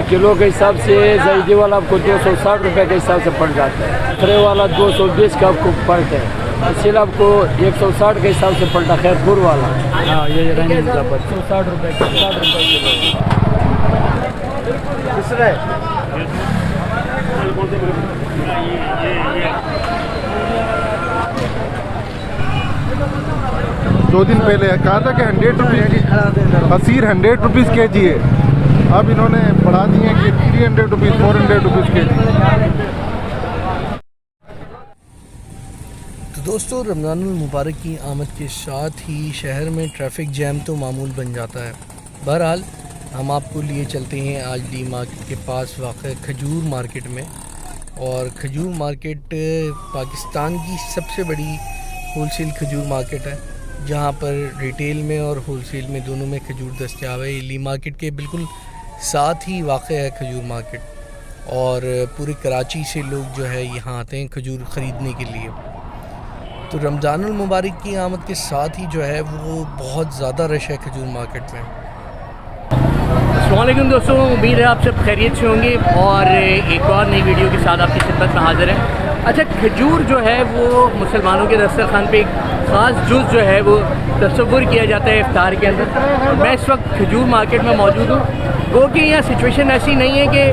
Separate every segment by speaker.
Speaker 1: Kilo के हिसाब से जैदी वाला आपको 260 रुपये के हिसाब से पड़ जाता है। खरे वाला 220 का आपको पड़ता है। इसीलिए आपको 160 के हिसाब से पड़ता है। खैरपुर वाला हाँ ये रहने 160 रुपये 60 रुपये किलो।
Speaker 2: दो दिन पहले कहा था कि 100 रुपीज़ असीर 100 रुपीज़ के जी है। अब इन्होंने बढ़ा दिए कि 300 रुपीज़ 400 रुपीज़ के जी।
Speaker 3: तो दोस्तों रमज़ानुल मुबारक की आमद के साथ ही शहर में ट्रैफिक जैम तो मामूल बन जाता है। बहरहाल हम आपको लिए चलते हैं आज डी मार्केट के पास वाक़ खजूर मार्केट में। और खजूर मार्केट पाकिस्तान की सबसे बड़ी होलसेल खजूर मार्केट है, जहाँ पर रिटेल में और होलसेल में दोनों में खजूर दस्तयाब है। ली मार्केट के बिल्कुल साथ ही वाक़ है खजूर मार्केट, और पूरे कराची से लोग जो है यहाँ आते हैं खजूर ख़रीदने के लिए। तो रमज़ानुल मुबारक की आमद के साथ ही जो है वो बहुत ज़्यादा रश है खजूर मार्केट में।
Speaker 4: अस्सलाम वालेकुम दोस्तों, उम्मीद है आप सब खैरियत से होंगे और एक और नई वीडियो के साथ आपकी खिदमत में हाज़िर है। अच्छा, खजूर जो है वो मुसलमानों के दस्तरखान पे एक ख़ास जुज़ जो है वो तस्वुर किया जाता है इफ्तार के अंदर। मैं इस वक्त खजूर मार्केट में मौजूद हूँ। वो कि यहाँ सिचुएशन ऐसी नहीं है कि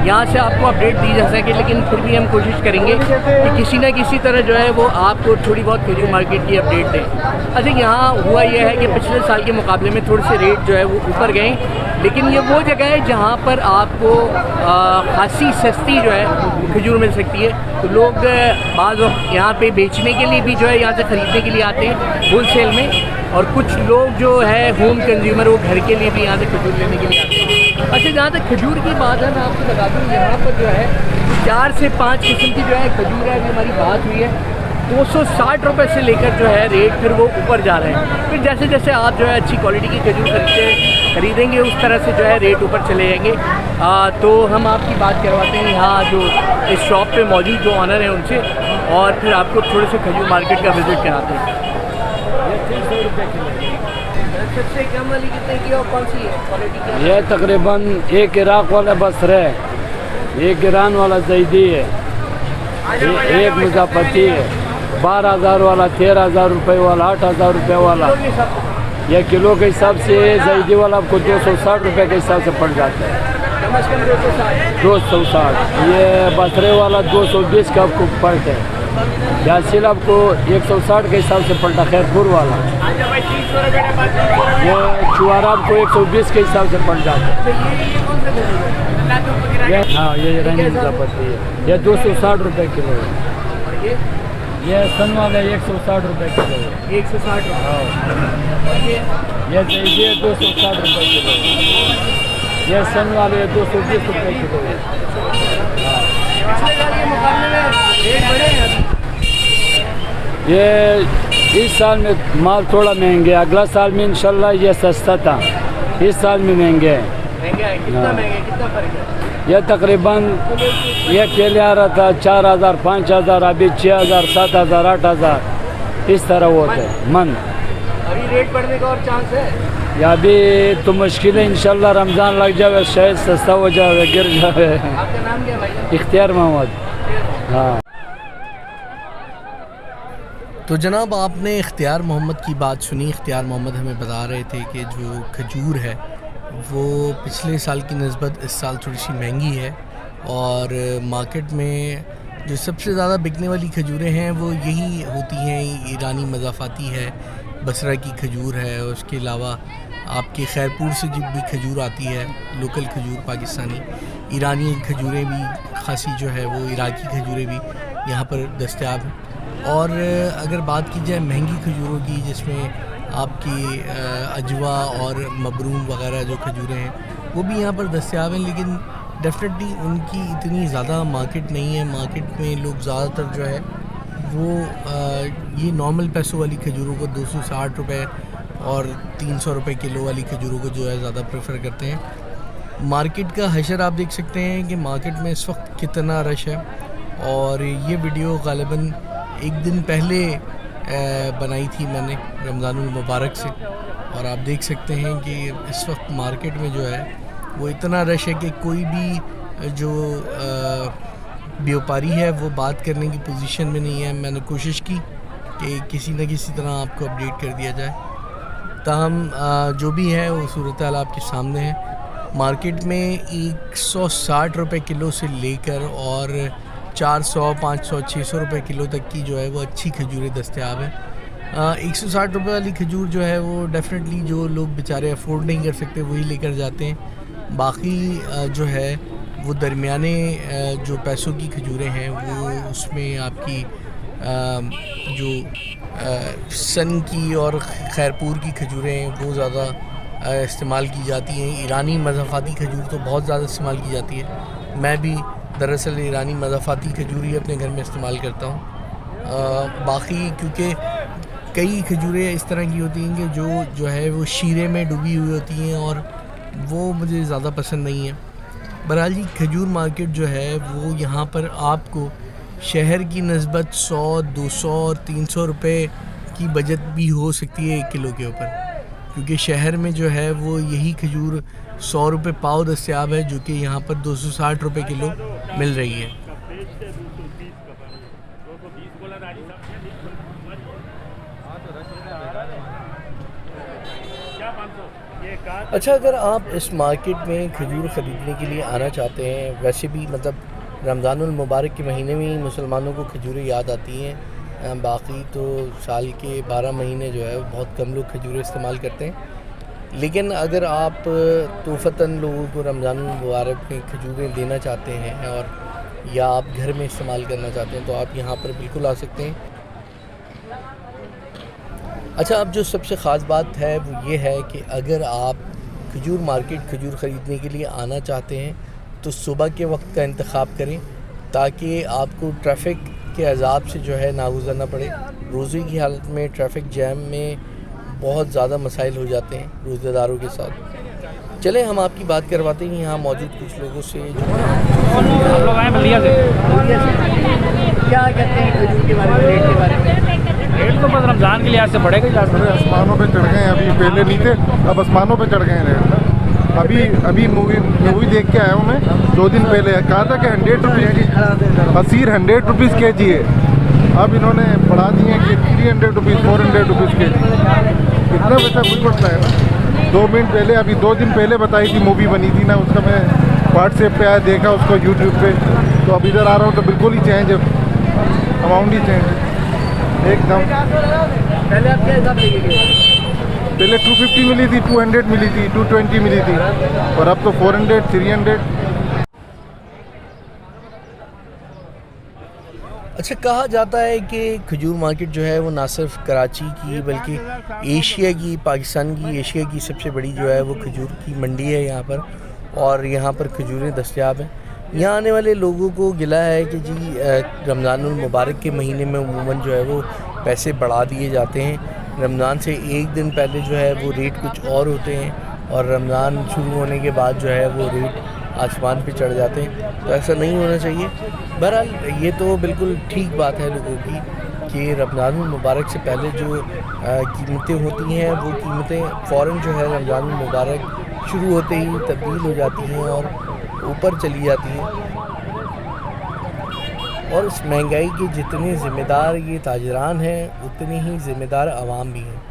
Speaker 4: यहाँ से आपको अपडेट दी जा सके, लेकिन फिर भी हम कोशिश करेंगे कि किसी न किसी तरह जो है वो आपको थोड़ी बहुत खजूर मार्केट की अपडेट दें। अच्छा, यहाँ हुआ यह है कि पिछले साल के मुकाबले में थोड़े से रेट जो है वो ऊपर गए, लेकिन ये वो जगह है जहाँ पर आपको खासी सस्ती जो है खजूर मिल सकती है। तो लोग बाज़ वक्त यहाँ पे बेचने के लिए भी जो है यहाँ से ख़रीदने के लिए आते हैं होलसेल में, और कुछ लोग जो है होम कंज्यूमर वो घर के लिए भी यहाँ से खजूर लेने के लिए आते हैं। अच्छा, जहाँ तक खजूर की बात है मैं आपको बता दूँ, यहाँ पर जो है 4 से 5 किस्म की जो है खजूर है। अभी हमारी बात हुई है 260 रुपये से लेकर जो है रेट फिर वो ऊपर जा रहे हैं। फिर जैसे जैसे आप जो है अच्छी क्वालिटी की खजूर खरीदेंगे उस तरह से जो है रेट ऊपर चले जाएंगे। तो हम आपकी बात करवाते हैं यहाँ जो इस शॉप पे मौजूद जो ऑनर हैं उनसे, और फिर आपको थोड़े से खजूर मार्केट का विज़िट कराते हैं। ये 300 रुपये किलो। सबसे कम वाली कितने की और कौन सी है क्वालिटी?
Speaker 1: ये तकरीबन एक इराक वाला बसरा है, एक ईरान वाला जैदी है, एक मुज़फ़्फ़रपट्टी है, 12,000 वाला, 13,000 रुपये वाला, 8,000 रुपये वाला। यह किलो के हिसाब से जैदी वाला आपको 260 रुपये के हिसाब से पड़ जाता है। 260। ये बसरे वाला 220 का आपको पड़ता है। यासिल आपको 160 के हिसाब से पड़ता है। खैरपुर वाला ये चुआरा आपको 120 के हिसाब से पड़ जाता है। हाँ ये रहने पड़ती है। ये 260 रुपये किलो है। ये सन वाला 160 रुपये किलो है।
Speaker 4: 160 रुपये।
Speaker 1: हाँ ये 260 रुपये किलो है। ये सन वाले 220 रुपये किलो है। ये इस साल में माल थोड़ा महंगे, अगला साल में इंशाल्लाह ये सस्ता था, इस साल में महंगे हैं।
Speaker 4: कितना महंगे, कितना फर्क है?
Speaker 1: यह तकरीबन ये पहले आ रहा था 4,000 5,000, अभी 6,000 7,000 8,000 इस तरह होता है मन।
Speaker 4: अभी रेट बढ़ने का और चांस है
Speaker 1: या अभी तो मुश्किल है, इंशाल्लाह रमज़ान लग जाए शायद सस्ता हो जाए, गिर जाए।
Speaker 4: आपका नाम क्या भाई?
Speaker 1: इख्तियार मोहम्मद। हाँ
Speaker 3: तो जनाब आपने इख्तियार मोहम्मद की बात सुनी। इख्तियार मोहम्मद हमें बता रहे थे कि जो खजूर है वो पिछले साल की निस्बत इस साल थोड़ी सी महंगी है, और मार्केट में जो सबसे ज़्यादा बिकने वाली खजूरें हैं वो यही होती हैं। ईरानी मज़ाफ़ाती है, बसरा की खजूर है, और उसके अलावा आपके खैरपुर से जब भी खजूर आती है लोकल खजूर पाकिस्तानी, ईरानी खजूरें भी खासी जो है वो इराकी खजूरें भी यहाँ पर दस्तयाब हैं। और अगर बात की जाए महंगी खजूरों की, जिसमें आपकी अजवा और मबरूम वगैरह जो खजूरें हैं वो भी यहाँ पर दस्तयाब हैं, लेकिन डेफिनेटली उनकी इतनी ज़्यादा मार्केट नहीं है। मार्केट में लोग ज़्यादातर जो है वो ये नॉर्मल पैसों वाली खजूरों को 260 रुपये और 300 रुपये किलो वाली खजूरों को जो है ज़्यादा प्रेफर करते हैं। मार्केट का हशर आप देख सकते हैं कि मार्केट में इस वक्त कितना रश है, और ये वीडियो ग़ालिबन एक दिन पहले बनाई थी मैंने रमज़ानुल मुबारक से, और आप देख सकते हैं कि इस वक्त मार्केट में जो है वो इतना रश है कि कोई भी जो व्यापारी है वो बात करने की पोजीशन में नहीं है। मैंने कोशिश की कि किसी न किसी तरह आपको अपडेट कर दिया जाए, ताहम जो भी है वो सूरत हाल आपके सामने है। मार्केट में 160 रुपये किलो से लेकर और 400, 500, 600 रुपये किलो तक की जो है वो अच्छी खजूरें दस्तयाब है। 160 रुपये वाली खजूर जो है वो डेफिनेटली जो लोग बेचारे अफोर्ड नहीं कर सकते वही लेकर जाते हैं। बाकी जो है वो दरमियाने जो पैसों की खजूरें हैं वो उसमें आपकी जो सन की और खैरपुर की खजूरें वो ज़्यादा इस्तेमाल की जाती हैं। ईरानी मज़ाफ़ाती खजूर तो बहुत ज़्यादा इस्तेमाल की जाती है। मैं भी दरअसल ईरानी मज़ाफ़ाती खजूर ही अपने घर में इस्तेमाल करता हूँ। बाकी क्योंकि कई खजूरें इस तरह की होती हैं कि जो है वो शीरे में डूबी हुई होती हैं और वो मुझे ज़्यादा पसंद नहीं है। बहरहाल जी, खजूर मार्केट जो है वो यहाँ पर आपको शहर की नस्बत 100, 200 और 300 रुपये की बचत भी हो सकती है 1 किलो के ऊपर, क्योंकि शहर में जो है वो यही खजूर 100 रुपये पाव दस्तयाब है, जो कि यहाँ पर 260 रुपये किलो मिल रही है। अच्छा, अगर आप इस मार्केट में खजूर ख़रीदने के लिए आना चाहते हैं, वैसे भी मतलब रमज़ानुल मुबारक के महीने में ही मुसलमानों को खजूरें याद आती हैं, बाकी तो साल के 12 महीने जो है बहुत कम लोग खजूरें इस्तेमाल करते हैं। लेकिन अगर आप तोहफ़तन लोगों को रमज़ानुल मुबारक में खजूरें देना चाहते हैं और या आप घर में इस्तेमाल करना चाहते हैं तो आप यहाँ पर बिल्कुल आ सकते हैं। अच्छा, अब जो सबसे ख़ास बात है वो ये है कि अगर आप खजूर मार्केट खजूर ख़रीदने के लिए आना चाहते हैं तो सुबह के वक्त का इंतख़ाब करें, ताकि आपको ट्रैफ़िक के अज़ाब से जो है ना गुज़रना पड़े। रोज़े की हालत में ट्रैफ़िक जैम में बहुत ज़्यादा मसाइल हो जाते हैं रोज़ेदारों के साथ। चलें हम आपकी बात करवाते हैं यहाँ मौजूद कुछ लोगों से। क्या कहते हैं खजूर के बारे में, रेट के बारे में?
Speaker 1: रेट तो बस रमज़ान के लिहाज से बढ़ेगा ही।
Speaker 2: आसमानों पे चढ़ गए हैं, अभी पहले नहीं थे, अब आसमानों पे चढ़ गए हैं रेट। अभी मूवी देख के आया हूँ मैं 2 दिन पहले, कहा था कि 100 रुपीज़ असीर 100 रुपीज़ kg है। अब इन्होंने बढ़ा दिए कि 300 रुपीज़ 400 रुपीज़ kg। इतना पैसा कुछ पड़ता है ना। 2 मिनट पहले, अभी 2 दिन पहले बताई थी मूवी बनी थी ना, उसका मैं व्हाट्सएप पे आया, देखा उसको यूट्यूब पे, तो अब इधर आ रहा हूँ तो बिल्कुल ही चेंज है, अमाउंट ही चेंज है एकदम।
Speaker 4: पहले आप क्या हिसाब लेके
Speaker 2: पहले 250 मिली थी, 200 मिली थी, 220 मिली थी, और अब तो 400, 300।
Speaker 3: अच्छा, कहा जाता है कि खजूर मार्केट जो है वो ना सिर्फ कराची की बल्कि एशिया की, पाकिस्तान की, एशिया की सबसे बड़ी जो है वो खजूर की मंडी है यहाँ पर, और यहाँ पर खजूरें दस्तयाब हैं। यहाँ आने वाले लोगों को गिला है कि जी रमज़ानुल मुबारक के महीने में उमूमन जो है वो पैसे बढ़ा दिए जाते हैं। रमज़ान से 1 दिन पहले जो है वो रेट कुछ और होते हैं और रमज़ान शुरू होने के बाद जो है वो रेट आसमान पे चढ़ जाते हैं, तो ऐसा नहीं होना चाहिए। बहरहाल ये तो बिल्कुल ठीक बात है लोगों की कि रमज़ानुल मुबारक से पहले जो कीमतें होती हैं वो कीमतें फ़ौरन जो है रमज़ानुल मुबारक शुरू होते ही तब्दील हो जाती हैं और ऊपर चली जाती हैं। और इस महंगाई के जितने ज़िम्मेदार ये ताजरान हैं उतने ही ज़िम्मेदार आवाम भी हैं।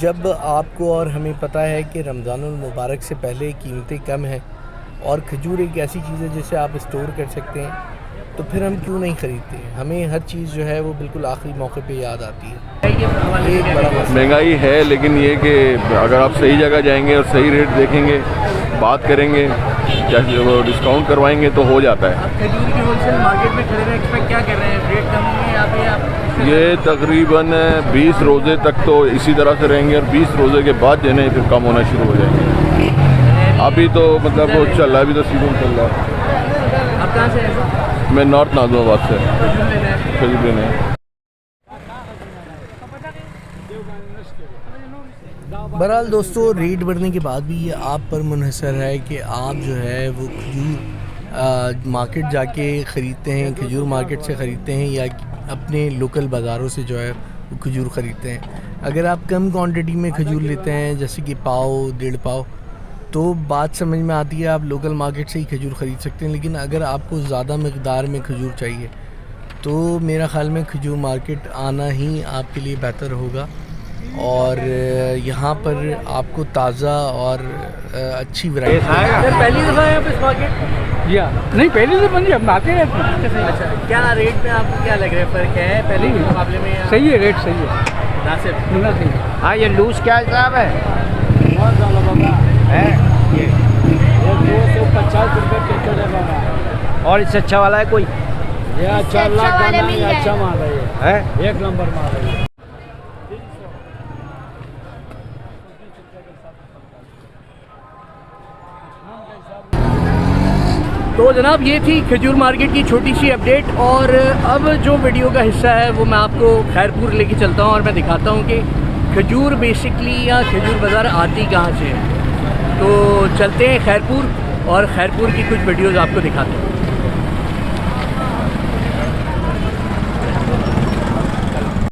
Speaker 3: जब आपको और हमें पता है कि रमज़ानुल मुबारक से पहले कीमतें कम हैं और खजूर एक ऐसी चीज़ है जिसे आप स्टोर कर सकते हैं, तो फिर हम क्यों नहीं ख़रीदते? हमें हर चीज़ जो है वो बिल्कुल आखिरी मौके पे याद आती है। ये एक बड़ा मसला
Speaker 5: महंगाई है, लेकिन ये कि अगर आप सही जगह जाएंगे और सही रेट देखेंगे, बात करेंगे, जैसे वो डिस्काउंट करवाएंगे तो हो जाता है।
Speaker 4: आप खजूर की होलसेल मार्केट में खड़े हुए एक्सपेक्ट क्या कर रहे हैं? रेट कम होंगे यहाँ पे? आप
Speaker 5: ये तकरीबन 20 रोज़े तक तो इसी तरह से रहेंगे और 20 रोज़े के बाद जो है फिर कम होना शुरू हो जाएंगे। अभी तो मतलब वो चल रहा है, अभी तो सीजन चल रहा है।
Speaker 4: आप कहाँ से हैं?
Speaker 5: मैं नॉर्थ नाज़िमाबाद से
Speaker 4: खजूर लेना है।
Speaker 5: खजूर लेने हैं।
Speaker 3: बहरहाल दोस्तों, रेट बढ़ने के बाद भी ये आप पर मुनहसर है कि आप जो है वो खजूर मार्केट जाके ख़रीदते हैं, खजूर मार्केट से ख़रीदते हैं या अपने लोकल बाज़ारों से जो है वो खजूर ख़रीदते हैं। अगर आप कम क्वांटिटी में खजूर लेते हैं, जैसे कि पाव 1.5 पाव, तो बात समझ में आती है, आप लोकल मार्केट से ही खजूर ख़रीद सकते हैं। लेकिन अगर आपको ज़्यादा मकदार में खजूर चाहिए तो मेरा ख़्याल में खजूर मार्केट आना ही आपके लिए बेहतर होगा। और यहाँ पर आपको ताज़ा और अच्छी वैरायटी
Speaker 4: पहली दफ़ा है आप इस मार्केट?
Speaker 1: या नहीं, पहले से बन हम आते रहते हैं।
Speaker 4: अच्छा, क्या रेट में आपको क्या लग रहा है, फ़र्क है पहले के मुकाबले में?
Speaker 1: सही है, रेट सही है,
Speaker 4: मुनासिब।
Speaker 1: मुनासिब।
Speaker 6: हाँ, ये लूज क्या हिसाब है?
Speaker 1: बहुत ज़्यादा बाबा
Speaker 6: है ये
Speaker 1: 250 रुपये के चले बाबा।
Speaker 6: और इससे अच्छा वाला है कोई?
Speaker 1: ये अच्छा अल्लाह का नाम है, अच्छा माल है ये,
Speaker 6: है?
Speaker 1: एक नंबर माल है।
Speaker 4: तो जनाब ये थी खजूर मार्केट की छोटी सी अपडेट। और अब जो वीडियो का हिस्सा है वो मैं आपको खैरपुर लेके चलता हूँ और मैं दिखाता हूँ कि खजूर बेसिकली या खजूर बाज़ार आती कहाँ से है। तो चलते हैं खैरपुर और खैरपुर की कुछ वीडियोज़ आपको दिखाते हैं।